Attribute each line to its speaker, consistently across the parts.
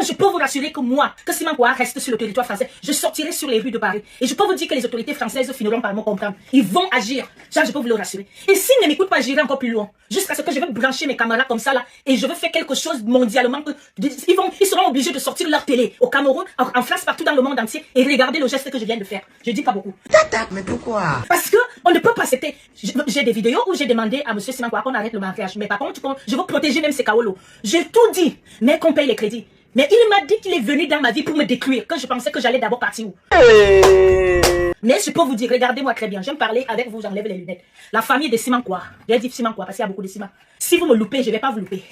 Speaker 1: je peux vous rassurer que moi, que Simon Kouar reste sur le territoire français, je sortirai sur les rues de Paris. Et je peux vous dire que les autorités françaises finiront par me comprendre. Ils vont agir. Ça, je peux vous le rassurer. Et s'ils ne m'écoutent pas, j'irai encore plus loin. Jusqu'à ce que je vais brancher mes caméras comme ça là. Et je vais faire quelque chose mondialement. Ils seront obligés de sortir leur télé au Cameroun, en France, partout dans le monde entier. Et regarder le geste que je viens de faire. Je dis pas beaucoup.
Speaker 2: Mais pourquoi?
Speaker 1: Parce que on ne peut pas accepter. J'ai des vidéos où j'ai demandé à monsieur Simon Kouar qu'on arrête le mariage. Mais par contre, je veux protéger même ces Kaolo. J'ai tout dit. Mais qu'on paye les crédits. Mais il m'a dit qu'il est venu dans ma vie pour me détruire. Que je pensais que j'allais d'abord partir où. Mais je peux vous dire, regardez-moi très bien. J'aime parler avec vous, j'enlève les lunettes. La famille de Simon Kouar. J'ai dit Simon Kouar parce qu'il y a beaucoup de Simon. Si vous me loupez, je ne vais pas vous louper.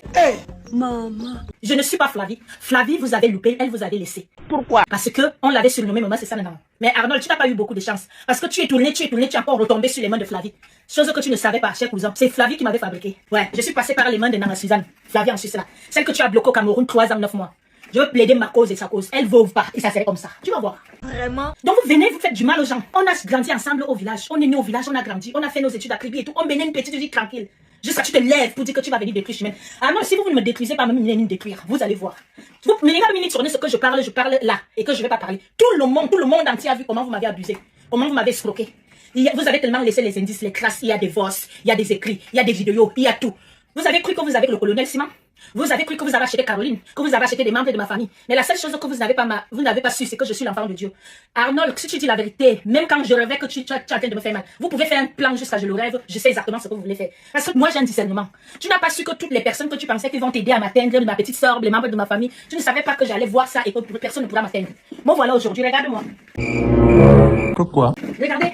Speaker 2: Maman.
Speaker 1: Je ne suis pas Flavie. Flavie, vous avez loupé, elle vous avait laissé.
Speaker 2: Pourquoi?
Speaker 1: Parce que on l'avait surnommé maman, c'est ça, non. Mais Arnold, tu n'as pas eu beaucoup de chance. Parce que tu es tourné, tu es encore retombé sur les mains de Flavie. Chose que tu ne savais pas, cher cousin. C'est Flavie qui m'avait fabriqué. Ouais, je suis passé par les mains de Nana Suzanne. Flavie en Suisse là. Celle que tu as bloquée au Cameroun 3 ans, 9 mois. Je veux plaider ma cause et sa cause. Elle veut pas. Et ça serait comme ça. Tu vas voir.
Speaker 2: Vraiment?
Speaker 1: Donc vous venez, vous faites du mal aux gens. On a grandi ensemble au village. On est né au village, on a grandi. On a fait nos études à Kribi et tout. On menait une petite vie tranquille. Jusqu'à ce que tu te lèves pour dire que tu vas venir détruire Chimène. Ah non, si vous ne me détruisez pas, même me détruire. Vous allez voir. Vous menez pas minutes sur ce que je parle là. Et que je vais pas parler. Tout le monde entier a vu comment vous m'avez abusé. Comment vous m'avez escroqué. Vous avez tellement laissé les indices, les traces. Il y a des voix, il y a des écrits, il y a des vidéos, il y a tout. Vous avez cru que vous avez le colonel Simon? Vous avez cru que vous avez acheté Caroline, que vous avez acheté des membres de ma famille. Mais la seule chose que vous n'avez pas su, c'est que je suis l'enfant de Dieu. Arnold, si tu dis la vérité, même quand je rêvais que tu es en train de me faire mal, vous pouvez faire un plan jusqu'à je le rêve, je sais exactement ce que vous voulez faire. Parce que moi, j'ai un discernement. Tu n'as pas su que toutes les personnes que tu pensais qui vont t'aider à m'atteindre, ma petite soeur, les membres de ma famille, tu ne savais pas que j'allais voir ça et que personne ne pourra m'atteindre. Moi, voilà aujourd'hui, regarde-moi.
Speaker 3: Pourquoi?
Speaker 1: Regardez,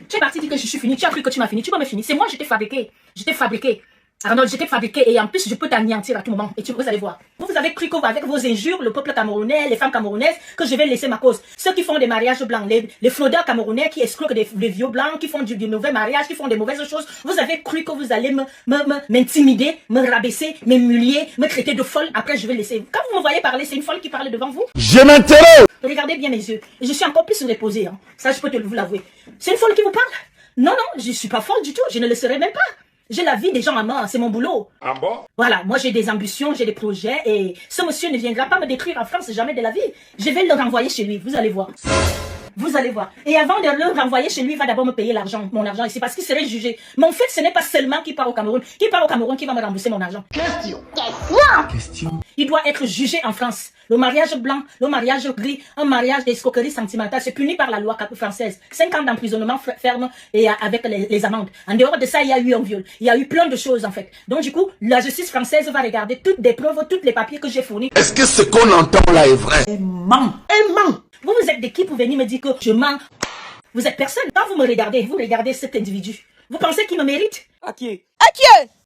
Speaker 1: tu es parti dire que je suis fini, tu as cru que tu m'as fini, tu vas me finir. C'est moi, je t'ai fabriqué. Arnold, j'étais fabriqué et en plus, je peux t'anéantir à tout moment. Et vous allez voir. Vous avez cru qu'avec vos injures, le peuple camerounais, les femmes camerounaises, que je vais laisser ma cause. Ceux qui font des mariages blancs, les fraudeurs camerounais qui escroquent des vieux blancs, qui font du mauvais mariage, qui font des mauvaises choses. Vous avez cru que vous allez m'intimider, me rabaisser, m'humilier, me traiter de folle. Après, je vais laisser. Quand vous me voyez parler, c'est une folle qui parle devant vous.
Speaker 3: Je m'intéresse!
Speaker 1: Regardez bien mes yeux. Je suis encore plus reposée. Hein. Ça, je peux vous l'avouer. C'est une folle qui vous parle? Non, non, je ne suis pas folle du tout. Je ne le serai même pas. J'ai la vie des gens à mort, c'est mon boulot.
Speaker 3: Ah bon?
Speaker 1: Voilà, moi j'ai des ambitions, j'ai des projets et ce monsieur ne viendra pas me détruire en France jamais de la vie. Je vais le renvoyer chez lui, vous allez voir. Vous allez voir. Et avant de le renvoyer chez lui, il va d'abord me payer l'argent, mon argent ici, parce qu'il serait jugé. Mais en fait, ce n'est pas seulement qu'il part au Cameroun. Qui part au Cameroun, qui va me rembourser mon argent.
Speaker 3: Question.
Speaker 1: Il doit être jugé en France. Le mariage blanc, le mariage gris, un mariage d'escroquerie sentimentale, c'est puni par la loi française. 5 ans d'emprisonnement ferme et avec les amendes. En dehors de ça, il y a eu un viol. Il y a eu plein de choses en fait. Donc du coup, la justice française va regarder toutes les preuves, tous les papiers que j'ai fournis.
Speaker 3: Est-ce que ce qu'on entend là est vrai?
Speaker 1: Elle ment. Elle ment. Vous êtes de qui pour venir me dire que je mens? Vous êtes personne. Quand vous me regardez, vous regardez cet individu. Vous pensez qu'il me mérite?
Speaker 2: Ok.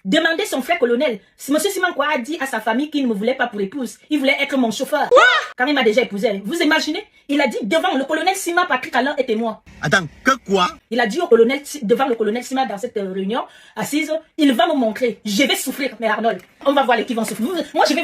Speaker 1: Demandez son frère colonel. Monsieur Simon Kouar a dit à sa famille qu'il ne me voulait pas pour épouse. Il voulait être mon chauffeur. Quand il m'a déjà épousé. Vous imaginez? Il a dit devant le colonel Simon Patrick Alain et témoin.
Speaker 3: Attends, que quoi?
Speaker 1: Il a dit au colonel, devant le colonel Simon dans cette réunion assise, il va me montrer. Je vais souffrir, mais Arnold, on va voir les qui vont souffrir. Moi, je vais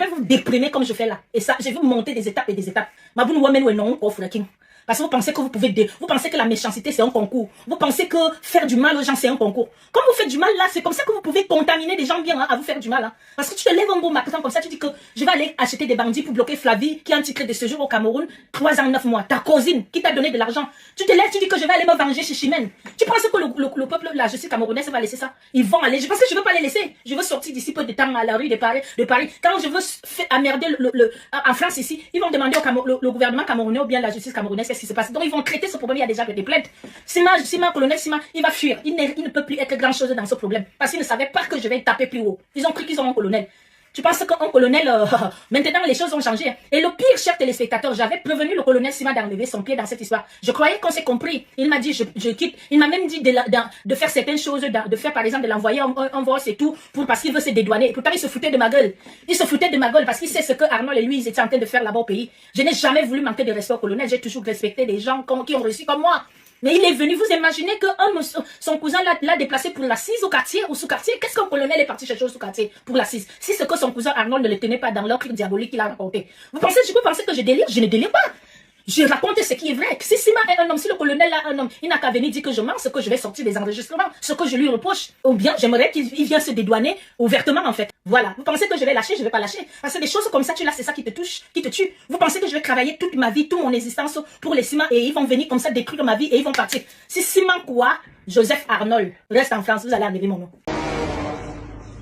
Speaker 1: vous déprimer comme je fais là. Et ça, je vais vous monter des étapes et des étapes. Parce que vous pensez que vous pensez que la méchanceté c'est un concours. Vous pensez que faire du mal aux gens c'est un concours. Comme vous faites du mal là, c'est comme ça que vous pouvez contaminer des gens bien hein, à vous faire du mal. Hein. Parce que tu te lèves un beau matin comme ça, tu dis que je vais aller acheter des bandits pour bloquer Flavie qui a un titre de séjour au Cameroun, 3 ans, 9 mois. Ta cousine qui t'a donné de l'argent. Tu te lèves, tu dis que je vais aller me venger chez Chimène. Tu penses que le peuple, la justice camerounaise va laisser ça? Ils vont aller. Parce que je veux pas les laisser. Je veux sortir d'ici peu de temps à la rue de Paris. Quand je veux emmerder en France ici, ils vont demander le gouvernement camerounais ou bien la justice camerounaise qu'est-ce qui se passe. Donc ils vont traiter ce problème, il y a déjà des plaintes. Simon, colonel Simon, il va fuir. Il ne peut plus être grand chose dans ce problème. Parce qu'il ne savait pas que je vais taper plus haut. Ils ont cru qu'ils ont un colonel. Tu penses qu'un colonel, maintenant les choses ont changé. Et le pire, cher téléspectateur, j'avais prévenu le colonel Simon d'enlever son pied dans cette histoire. Je croyais qu'on s'est compris. Il m'a dit, je quitte. Il m'a même dit de faire certaines choses, de faire par exemple de l'envoyer en voice et tout, parce qu'il veut se dédouaner. Pourtant, il se foutait de ma gueule. Il se foutait de ma gueule parce qu'il sait ce que Arnold et lui, ils étaient en train de faire là-bas au pays. Je n'ai jamais voulu manquer de respect au colonel. J'ai toujours respecté des gens qui ont réussi comme moi. Mais il est venu, vous imaginez que son cousin l'a déplacé pour l'assise au quartier ou sous-quartier. Qu'est-ce qu'un colonel est parti chercher au sous-quartier pour l'assise? Si c'est que son cousin Arnold ne le tenait pas dans leur truc diabolique qu'il a raconté. Je peux penser que je délire? Je ne délire pas. Je raconte ce qui est vrai. Si Simon est un homme, si le colonel est un homme, il n'a qu'à venir dire que je mens, ce que je vais sortir des enregistrements, ce que je lui reproche. Ou bien, j'aimerais qu'il vienne se dédouaner ouvertement, en fait. Voilà. Vous pensez que je vais lâcher? Je ne vais pas lâcher. Parce que des choses comme ça, tu l'as, c'est ça qui te touche, qui te tue. Vous pensez que je vais travailler toute ma vie, toute mon existence pour les ciments et ils vont venir comme ça détruire ma vie et ils vont partir. Si Ciment quoi, Joseph Arnold reste en France, vous allez enlever mon nom.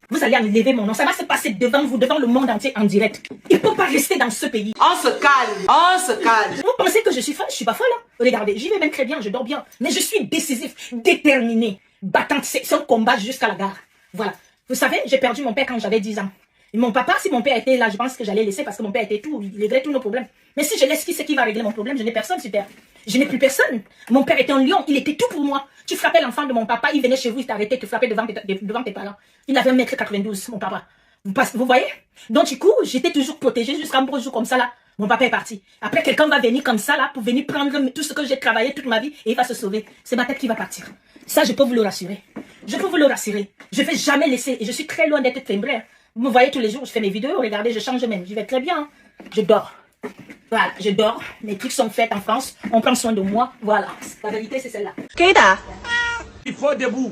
Speaker 1: Vous allez enlever mon nom. Ça va se passer devant vous, devant le monde entier en direct. Il ne peut pas rester dans ce pays.
Speaker 2: On se calme, on se calme.
Speaker 1: Vous pensez que je suis folle? Je suis pas folle. Hein? Regardez, j'y vais même très bien, je dors bien. Mais je suis décisif, déterminé, battante. C'est un combat jusqu'à la gare. Voilà. Vous savez, j'ai perdu mon père quand j'avais 10 ans. Et mon papa, si mon père était là, je pense que j'allais laisser parce que mon père était tout. Il réglait tous nos problèmes. Mais si je laisse, qui c'est qui va régler mon problème? Je n'ai personne sur terre. Je n'ai plus personne. Mon père était un lion. Il était tout pour moi. Tu frappais l'enfant de mon papa, il venait chez vous, il t'arrêtait, te frappait devant tes parents. Il avait 1m92, mon papa. Vous voyez? Donc du coup, j'étais toujours protégée jusqu'à un beau jour comme ça là. Mon papa est parti. Après, quelqu'un va venir comme ça là pour venir prendre tout ce que j'ai travaillé toute ma vie et il va se sauver. C'est ma tête qui va partir. Ça, je peux vous le rassurer. Je peux vous le rassurer. Je ne vais jamais laisser. Et je suis très loin d'être timbré. Vous me voyez tous les jours, je fais mes vidéos. Regardez, je change même. Je vais très bien. Hein. Je dors. Voilà, je dors. Mes trucs sont faits en France. On prend soin de moi. Voilà. La vérité, c'est celle-là.
Speaker 2: Keita.
Speaker 3: Il faut debout.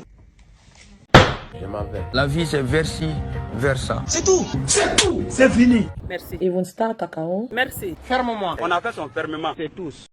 Speaker 4: Je m'en vais. La vie, c'est versi, versa.
Speaker 3: C'est tout. C'est tout. C'est fini.
Speaker 5: Merci.
Speaker 2: Ils vont start à Caron.
Speaker 5: Merci.
Speaker 4: Ferme-moi.
Speaker 3: On a fait son fermement. C'est tous.